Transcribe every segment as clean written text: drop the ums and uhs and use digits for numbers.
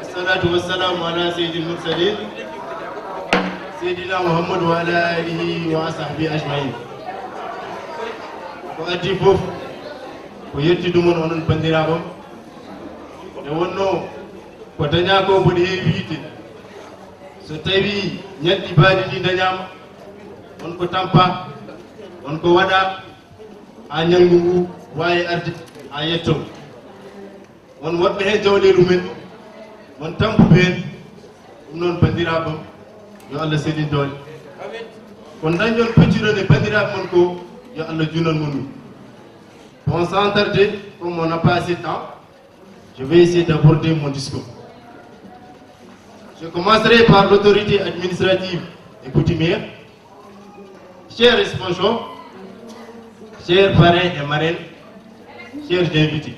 Assalatu wassalamu ala sayyidil mursalin Sayyidina Muhammad wa ala alihi wa sahbihi ajma'in. Ko addi fof ko yettidu mon onon bandiraɓam nde wonno ko daña ko mboɗo heewi yiide so tawi ñalɗi baaɗi ɗi dañama on ko tampa on ko waɗa ha ñalngu ngu wawi arde ha yetto on woɓɓe hen jawleru men on tampuɓe hen ɗum noon bandiraɓam yo Allah seeɗin doole ko dañɗon peccirode bandiraɓe mon ko yo Allah junan mon. Bon, sans tarder, comme on n'a pas assez de temps, je vais essayer d'aborder mon discours. Je commencerai par l'autorité administrative et coutumière. Chers sponsors, chers parrains et marraines, chers invités,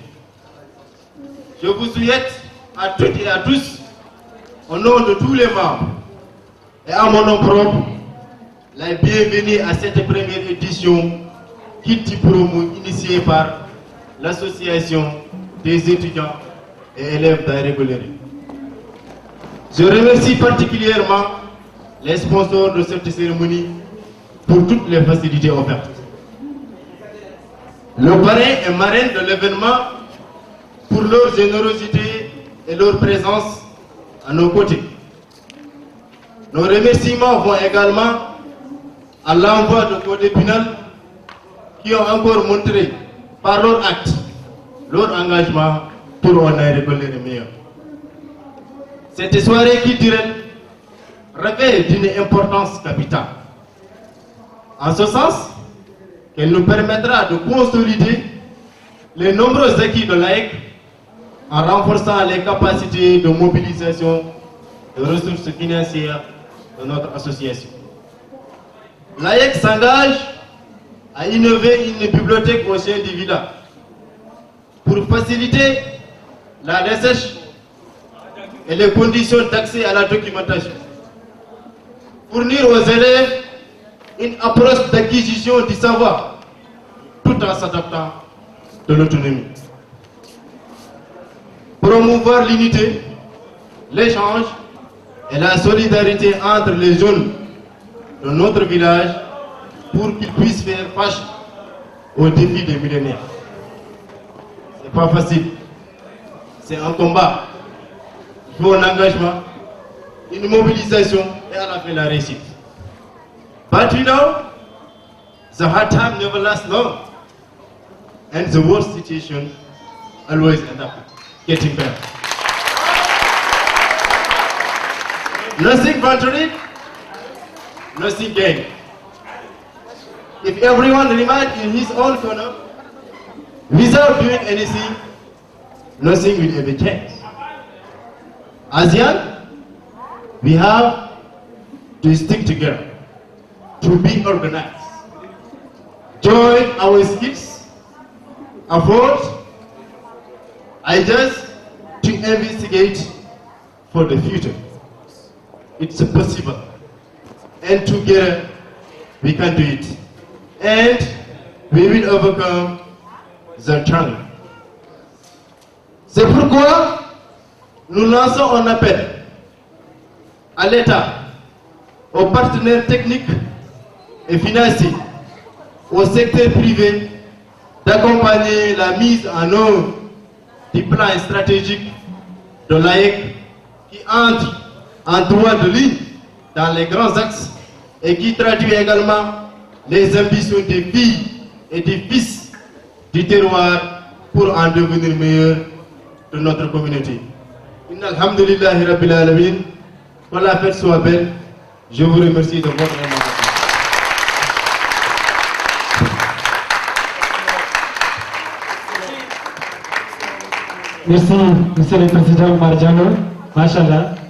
je vous souhaite à toutes et à tous, au nom de tous les membres et à mon nom propre, la bienvenue à cette première édition Kit Promo initiée par l'association des étudiants et élèves d'Aérogolerie. Je remercie particulièrement les sponsors de cette cérémonie pour toutes les facilités offertes. Le parrain et marraine de l'événement pour leur générosité et leur présence à nos côtés. Nos remerciements vont également à l'envoi de Code Pinal qui ont encore montré par leur acte leur engagement pour un Aérogolerie meilleur. Cette soirée culturelle revêt d'une importance capitale. En ce sens, qu'elle nous permettra de consolider les nombreux acquis de l'AEC en renforçant les capacités de mobilisation de ressources financières de notre association. L'AEC s'engage à innover une bibliothèque au sein du village pour faciliter la recherche et les conditions d'accès à la documentation. Fournir aux élèves une approche d'acquisition du savoir tout en s'adaptant de l'autonomie. Promouvoir l'unité, l'échange et la solidarité entre les jeunes de notre village pour qu'ils puissent faire face aux défis des millénaires. C'est pas facile. C'est un combat. Il faut un engagement, une mobilisation et à la fin la réussite. But you know, the hard time never lasts long. And the worst situation always ends up getting better. Nothing ventured, nothing gained. If everyone remains in his own corner, without doing anything, nothing will ever change. As young, we have to stick together, to be organized, join our skills, effort, ideas to investigate for the future. It's possible, and together we can do it. And we will overcome the challenge. C'est pourquoi nous lançons un appel à l'État, aux partenaires techniques et financiers, au secteur privé, d'accompagner la mise en œuvre du plan stratégique de l'AEC qui entre en droit de ligne dans les grands axes et qui traduit également les ambitions des filles et des fils du terroir pour en devenir meilleurs de notre communauté. Alhamdulillahi Rabbil Alamin, que la fête soit belle. Je vous remercie de votre attention. Merci, Monsieur le Président Marjano. Machallah.